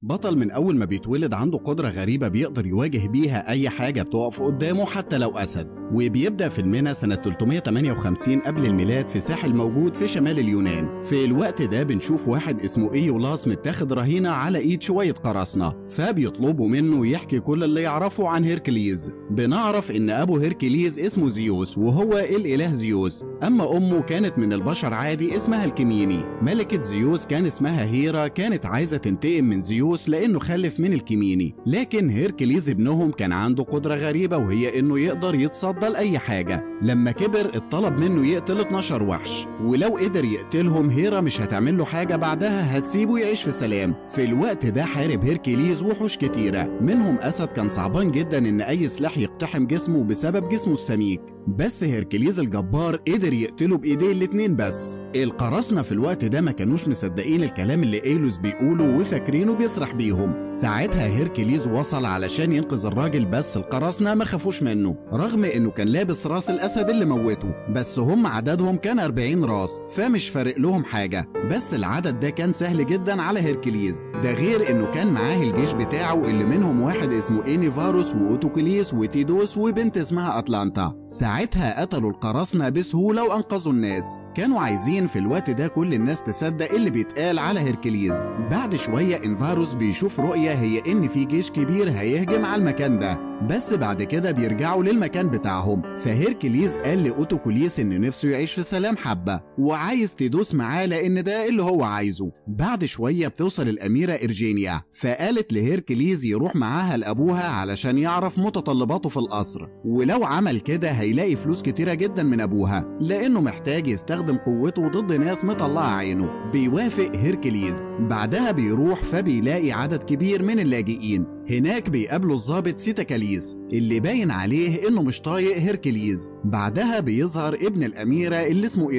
بطل من أول ما بيتولد عنده قدرة غريبة بيقدر يواجه بيها أي حاجة بتقف قدامه حتى لو أسد. وبيبدأ فيلمنا سنة 358 قبل الميلاد في ساحل موجود في شمال اليونان. في الوقت ده بنشوف واحد اسمه إيولاس متاخد رهينة على إيد شوية قراصنة، فبيطلبوا منه يحكي كل اللي يعرفه عن هيركليز. بنعرف إن أبو هيركليز اسمه زيوس وهو الإله زيوس، أما أمه كانت من البشر عادي اسمها الكميني. ملكة زيوس كان اسمها هيرا، كانت عايزة تنتقم من زيوس لأنه خلف من الكميني، لكن هيركليز ابنهم كان عنده قدرة غريبة وهي إنه يقدر يتصدى لأي حاجة. لما كبر اتطلب منه يقتل 12 وحش، ولو قدر يقتلهم هيرا مش هتعمل له حاجة، بعدها هتسيبه يعيش في سلام. في الوقت ده حارب هيركليز وحوش كتيرة، منهم أسد كان صعبان جدا إن أي سلاح يقتحم جسمه بسبب جسمه السميك، بس هيركليز الجبار قدر يقتله بإيديه الاتنين بس. القراصنة في الوقت ده ما كانوش مصدقين الكلام اللي إيلوس بيقوله وفاكرينه بيسرح بيهم. ساعتها هيركليز وصل علشان ينقذ الراجل، بس القراصنة ما خافوش منه رغم إنه كان لابس راس الأسد اللي موته، بس هم عددهم كان 40 راس فمش فارق لهم حاجة، بس العدد ده كان سهل جدا على هيركليز. ده غير إنه كان معاه الجيش بتاعه اللي منهم واحد اسمه إينيفاروس وأوتوكليس وتيدوس وبنت اسمها أتلانتا. ساعتها قتلوا القراصنة بسهولة وأنقذوا الناس. كانوا عايزين في الوقت ده كل الناس تصدق اللي بيتقال على هيركليز. بعد شوية إنفاروس بيشوف رؤية هي إن في جيش كبير هيهجم على المكان ده، بس بعد كده بيرجعوا للمكان بتاعهم. فهيركليز قال لأوتوكليس إن نفسه يعيش في سلام حبة وعايز تدوس معاه لأن ده اللي هو عايزه. بعد شوية بتوصل الأميرة إرجينيا، فقالت لهيركليز يروح معاها لأبوها علشان يعرف متطلباته في القصر، ولو عمل كده هيلاقي فلوس كتيرة جدا من أبوها لأنه محتاج يستخدم قوته ضد ناس مطلعة عينه. بيوافق هيركليز. بعدها بيروح فبيلاقي عدد كبير من اللاجئين. هناك بيقابلوا الضابط سيتاكاليس اللي باين عليه انه مش طايق هيركليز. بعدها بيظهر ابن الاميره اللي اسمه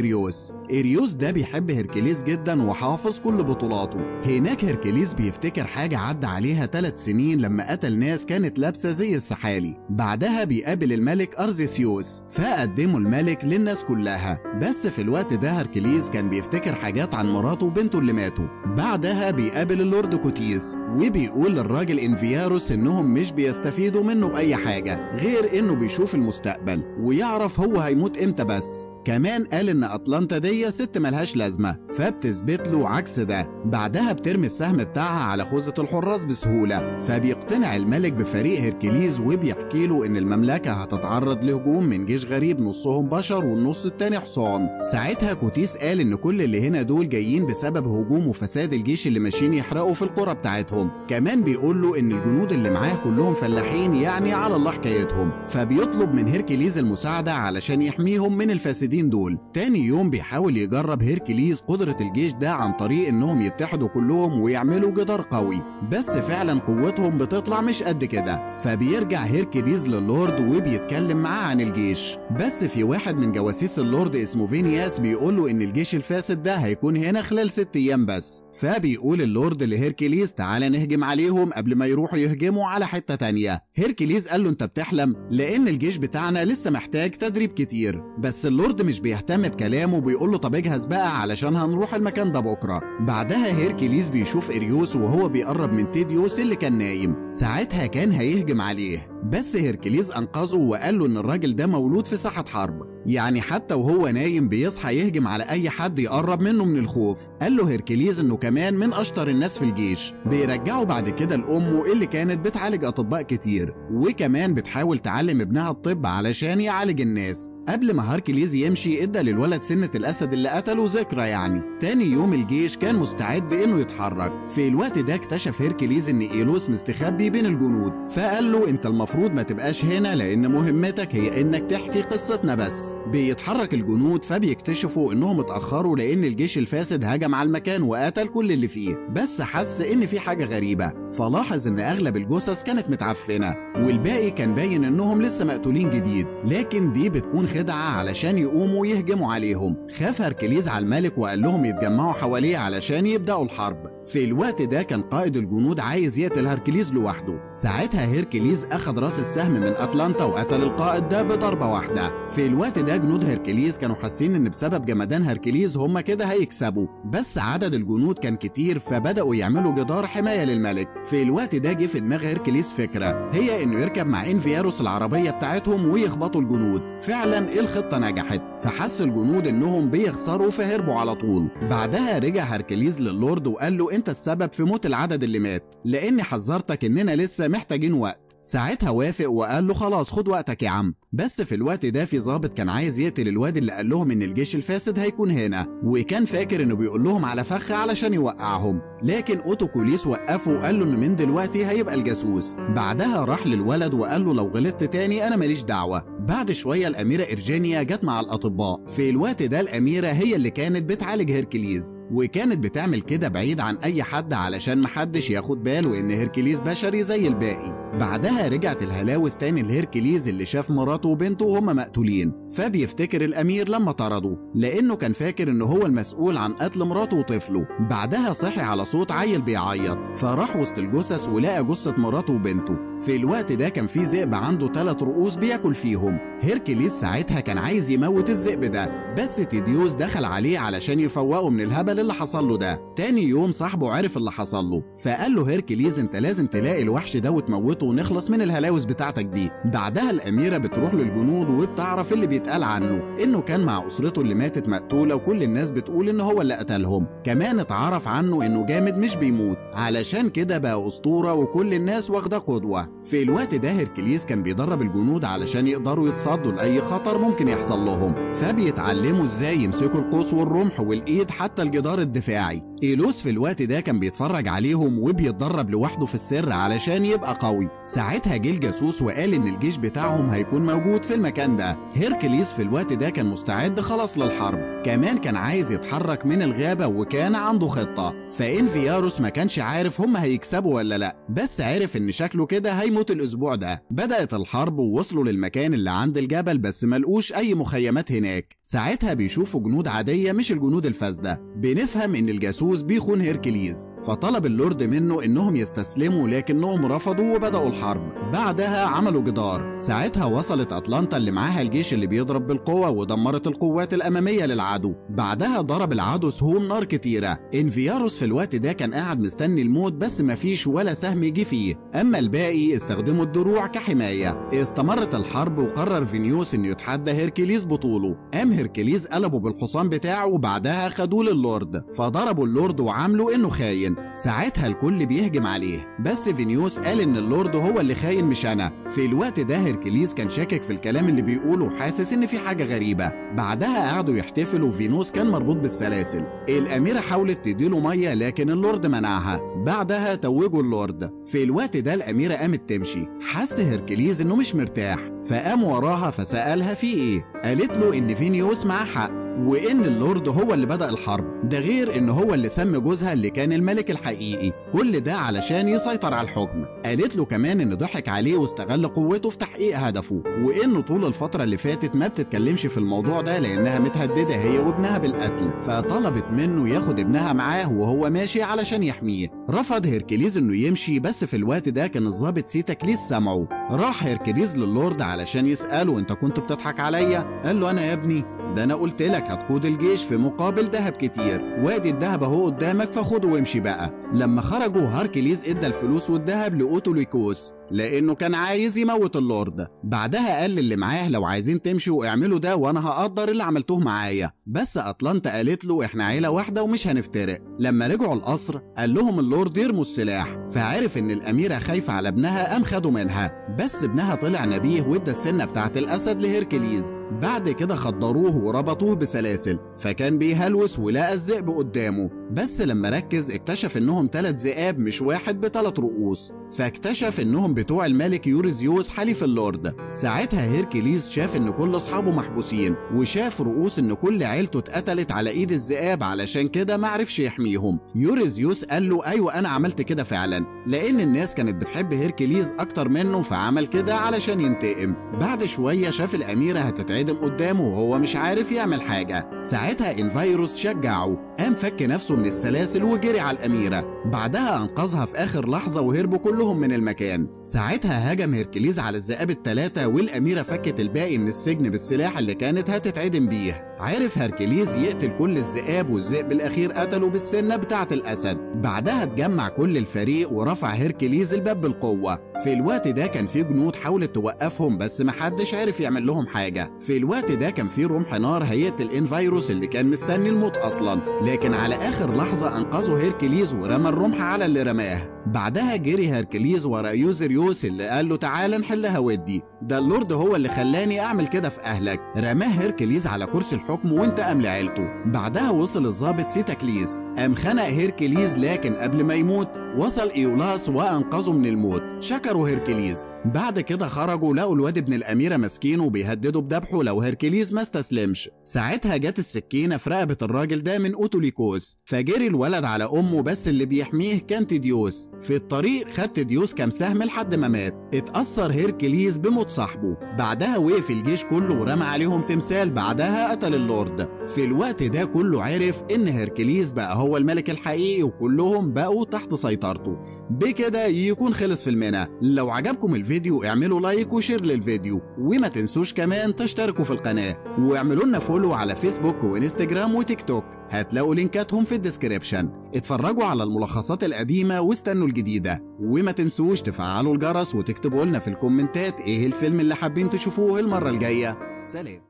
إيريوس ده بيحب هيركليز جدا وحافظ كل بطولاته. هناك هيركليز بيفتكر حاجه عدى عليها 3 سنين لما قتل ناس كانت لابسه زي السحالي. بعدها بيقابل الملك ارزيسيوس، فقدمه الملك للناس كلها، بس في الوقت ده هيركليز كان بيفتكر حاجات عن مراته وبنته اللي ماتوا. بعدها بيقابل اللورد كوتيس وبيقول للراجل إنفياروس انهم مش بيستفيدوا منه بأي حاجة غير انه بيشوف المستقبل ويعرف هو هيموت امتى بس. كمان قال ان أتلانتا دي ست ملهاش لازمة، فبتثبت له عكس ده. بعدها بترمي السهم بتاعها على خوذة الحراس بسهولة، فبيقتنع الملك بفريق هيركليز وبيحكي له ان المملكة هتتعرض لهجوم من جيش غريب نصهم بشر والنص التاني حصان. ساعتها كوتيس قال ان كل اللي هنا دول جايين بسبب هجوم وفساد الجيش اللي ماشيين يحرقوا في القرى بتاعتهم. كمان بيقول له ان الجنود اللي معاه كلهم فلاحين، يعني على الله حكايتهم، فبيطلب من هيركليز المساعدة علشان يحميهم من الفاسدين دول. تاني يوم بيحاول يجرب هيركليز قدرة الجيش ده عن طريق انهم يتحدوا كلهم ويعملوا جدار قوي، بس فعلا قوتهم بتطلع مش قد كده. فبيرجع هيركليز للورد وبيتكلم معاه عن الجيش، بس في واحد من جواسيس اللورد اسمه فينياس بيقوله ان الجيش الفاسد ده هيكون هنا خلال 6 ايام بس. فبيقول اللورد لهيركليز تعالى نهجم عليهم قبل ما يروحوا يهجموا على حتة تانية. هيركليز قال له انت بتحلم، لان الجيش بتاعنا لسه محتاج تدريب كتير. بس اللورد مش بيهتم بكلامه وبيقول له طب اجهز بقى علشان هنروح المكان ده بكره. بعدها هيركليز بيشوف إيريوس وهو بيقرب من تيديوس اللي كان نايم. ساعتها كان هيهجم عليه، بس هيركليز انقذه وقال له ان الراجل ده مولود في ساحة حرب، يعني حتى وهو نايم بيصحى يهجم على اي حد يقرب منه من الخوف. قال له هيركليز انه كمان من اشطر الناس في الجيش. بيرجعه بعد كده لامه اللي كانت بتعالج اطباء كتير، وكمان بتحاول تعلم ابنها الطب علشان يعالج الناس. قبل ما هيركليز يمشي ادى للولد سنة الاسد اللي قتله ذكرى يعني. تاني يوم الجيش كان مستعد انه يتحرك. في الوقت ده اكتشف هيركليز ان إيلوس مستخبي بين الجنود، فقال له انت المفروض ما تبقاش هنا لان مهمتك هي انك تحكي قصتنا بس. بيتحرك الجنود فبيكتشفوا انهم اتأخروا لان الجيش الفاسد هجم على المكان وقتل كل اللي فيه، بس حس ان في حاجة غريبة، فلاحظ ان اغلب الجثث كانت متعفنة والباقي كان باين انهم لسه مقتولين جديد، لكن دي بتكون خدعة علشان يقوموا يهجموا عليهم. خاف هيركليز على الملك وقال لهم يتجمعوا حواليه علشان يبدأوا الحرب. في الوقت ده كان قائد الجنود عايز يقتل هركليز لوحده. ساعتها هيركليز أخد راس السهم من أتلانتا وقتل القائد ده بضربة واحدة. في الوقت ده جنود هيركليز كانوا حاسين إن بسبب جمدان هيركليز هم كده هيكسبوا، بس عدد الجنود كان كتير فبدأوا يعملوا جدار حماية للملك. في الوقت ده جه في دماغ هيركليز فكرة، هي إنه يركب مع انفياروس العربية بتاعتهم ويخبطوا الجنود. فعلا الخطة نجحت، فحس الجنود إنهم بيخسروا فهربوا على طول. بعدها رجع هيركليز للورد وقال له أنت السبب في موت العدد اللي مات، لأني حذرتك إننا لسه محتاجين وقت. ساعتها وافق وقال له خلاص خد وقتك يا عم. بس في الوقت ده في ضابط كان عايز يقتل الواد اللي قال لهم ان الجيش الفاسد هيكون هنا، وكان فاكر انه بيقول لهم على فخ علشان يوقعهم، لكن اوتوكوليس وقفه وقال له ان من دلوقتي هيبقى الجاسوس. بعدها راح للولد وقال له لو غلطت تاني انا ماليش دعوه. بعد شويه الاميره إرجينيا جت مع الاطباء. في الوقت ده الاميره هي اللي كانت بتعالج هيركليز، وكانت بتعمل كده بعيد عن اي حد علشان محدش ياخد باله ان هيركليز بشري زي الباقي. بعدها رجعت الهلاوس تاني لهيركليز اللي شاف مراته وبنته وهم مقتولين، فبيفتكر الامير لما طرده لانه كان فاكر ان هو المسؤول عن قتل مراته وطفله. بعدها صحي على صوت عيل بيعيط، فراح وسط الجثث ولقى جثة مراته وبنته. في الوقت ده كان في ذئب عنده 3 رؤوس بياكل فيهم. هيركليز ساعتها كان عايز يموت الذئب ده، بس تيديوس دخل عليه علشان يفوقه من الهبل اللي حصل له ده. تاني يوم صاحبه عرف اللي حصل له، فقال له هيركليز انت لازم تلاقي الوحش ده وتموته ونخلص من الهلاوس بتاعتك دي. بعدها الاميره بتروح للجنود وبتعرف اللي بيتقال عنه، انه كان مع اسرته اللي ماتت مقتوله وكل الناس بتقول ان هو اللي قتلهم. كمان اتعرف عنه انه جامد مش بيموت، علشان كده بقى اسطوره وكل الناس واخده قدوه. في الوقت ده هيركليز كان بيدرب الجنود علشان يقدروا يتصدوا لاي خطر ممكن يحصل لهم، فبيتعلموا ازاي يمسكوا القوس والرمح والايد حتى الجدار الدفاعي. إيلوس في الوقت ده كان بيتفرج عليهم وبيتدرب لوحده في السر علشان يبقى قوي. ساعتها جه الجاسوس وقال ان الجيش بتاعهم هيكون موجود في المكان ده. هيركليز في الوقت ده كان مستعد خلاص للحرب، كمان كان عايز يتحرك من الغابة وكان عنده خطة. فإنفياروس ما كانش عارف هم هيكسبوا ولا لا، بس عارف ان شكله كده هيموت الاسبوع ده. بدأت الحرب ووصلوا للمكان اللي عند الجبل، بس ملقوش اي مخيمات هناك. ساعتها بيشوفوا جنود عادية مش الجنود الفاسدة. بنفهم ان الجاسوس بيخون هيركليز، فطلب اللورد منه انهم يستسلموا لكنهم رفضوا وبدأوا الحرب. بعدها عملوا جدار. ساعتها وصلت أتلانتا اللي معاها الجيش اللي بيضرب بالقوة ودمرت القوات الأمامية للعدو. بعدها ضرب العدو سهوم نار كتيرة. انفياروس في الوقت ده كان قاعد مستني الموت، بس مفيش ولا سهم يجي فيه، أما الباقي استخدموا الدروع كحماية. استمرت الحرب وقرر فينيوس انه يتحدى هيركليز بطوله. قام هيركليز قلبه بالحصان بتاعه وبعدها خدوه للورد، فضربوا اللورد وعاملوا انه خاين. ساعتها الكل بيهجم عليه، بس فينيوس قال ان اللورد هو اللي خاين مش انا. في الوقت ده هيركليز كان شاكك في الكلام اللي بيقوله وحاسس ان في حاجه غريبه. بعدها قعدوا يحتفلوا وفينوس كان مربوط بالسلاسل. الاميره حاولت تديله ميه لكن اللورد منعها. بعدها توجوا اللورد. في الوقت ده الاميره قامت تمشي، حس هيركليز انه مش مرتاح، فقام وراها فسالها في ايه. قالت له ان فينيوس معاه حق، وإن اللورد هو اللي بدأ الحرب، ده غير إن هو اللي سمى جوزها اللي كان الملك الحقيقي، كل ده علشان يسيطر على الحكم. قالت له كمان إنه ضحك عليه واستغل قوته في تحقيق هدفه، وإنه طول الفترة اللي فاتت ما بتتكلمش في الموضوع ده لأنها متهددة هي وابنها بالقتل، فطلبت منه ياخد ابنها معاه وهو ماشي علشان يحميه. رفض هيركليز إنه يمشي، بس في الوقت ده كان الضابط سيتاكليس سمعه. راح هيركليز للورد علشان يسأله أنت كنت بتضحك عليا؟ قال له أنا يا ابني ده انا قلت لك هتقود الجيش في مقابل ذهب كتير، وادي الذهب اهو قدامك فخده وامشي بقى. لما خرجوا هيركليز ادى الفلوس والذهب لاوتوليكوس لانه كان عايز يموت اللورد. بعدها قال للي معاه لو عايزين تمشوا اعملوا ده وانا هقدر اللي عملتوه معايا، بس اتلانتا قالت له احنا عيله واحده ومش هنفترق. لما رجعوا القصر قال لهم اللورد يرموا السلاح، فعرف ان الاميره خايفه على ابنها قام خده منها، بس ابنها طلع نبيه وادى السنه بتاعت الاسد لهيركليز. بعد كده خدروه وربطوه بسلاسل، فكان بيهلوس ولقى الذئب قدامه، بس لما ركز اكتشف انهم 3 ذئاب مش واحد ب3 رؤوس، فاكتشف انهم بتوع الملك يوريزيوس حليف اللورد. ساعتها هيركليز شاف ان كل اصحابه محبوسين، وشاف رؤوس ان كل عيلته اتقتلت على ايد الذئاب، علشان كده معرفش يحميهم. يوريزيوس قال له ايوه انا عملت كده فعلا، لان الناس كانت بتحب هيركليز اكتر منه فعمل كده علشان ينتقم. بعد شويه شاف الاميره هتتعدم قدامه وهو مش عارف يعمل حاجه. ساعتها انفيروس شجعه قام فك نفسه من السلاسل وجري على الأميرة، بعدها أنقذها في آخر لحظة وهربوا كلهم من المكان. ساعتها هجم هيركليز على الذئاب الثلاثة والأميرة فكت الباقي من السجن بالسلاح اللي كانت هتتعدم بيه. عرف هيركليز يقتل كل الذئاب والذئب الأخير قتله بالسنة بتاعة الأسد. بعدها اتجمع كل الفريق ورفع هيركليز الباب بالقوة. في الوقت ده كان في جنود حاولت توقفهم بس محدش عرف يعمل لهم حاجة. في الوقت ده كان في رمح نار هيقتل انفيروس اللي كان مستني الموت أصلا، لكن على آخر لحظة أنقذه هيركليز ورمى الرمح على اللي رماه. بعدها جري هيركليز ورا يوزريوس اللي قال له تعالى نحلها ودي، ده اللورد هو اللي خلاني اعمل كده في اهلك. رماه هيركليز على كرسي الحكم وانتقم لعيلته. بعدها وصل الضابط سيتاكليز، قام خنق هيركليز، لكن قبل ما يموت وصل ايولاس وانقذه من الموت. شكروا هيركليز. بعد كده خرجوا لقوا الواد ابن الاميره ماسكينه وبيهددوا بذبحه لو هيركليز ما استسلمش. ساعتها جت السكينه في رقبه الراجل ده من اوتوليكوس، فجري الولد على امه بس اللي بيحميه كان تيديوس. في الطريق خد تيديوس كام سهم لحد ما مات. اتأثر هيركليز بموت صاحبه. بعدها وقف الجيش كله ورمى عليهم تمثال، بعدها قتل اللورد. في الوقت ده كله عرف ان هيركليز بقى هو الملك الحقيقي وكلهم بقوا تحت سيطرته. بكده يكون خلص فيلمنا. لو عجبكم الفيديو اعملوا لايك وشير للفيديو، وما تنسوش كمان تشتركوا في القناة واعملوا لنا فولو على فيسبوك وانستجرام وتيك توك، هتلاقوا لينكاتهم في الديسكريبشن. اتفرجوا على الملخصات القديمة واستنوا الجديدة، وما تنسوش تفعلوا الجرس وتكتبوا لنا في الكومنتات ايه الفيلم اللي حابين تشوفوه المرة الجاية. سلام.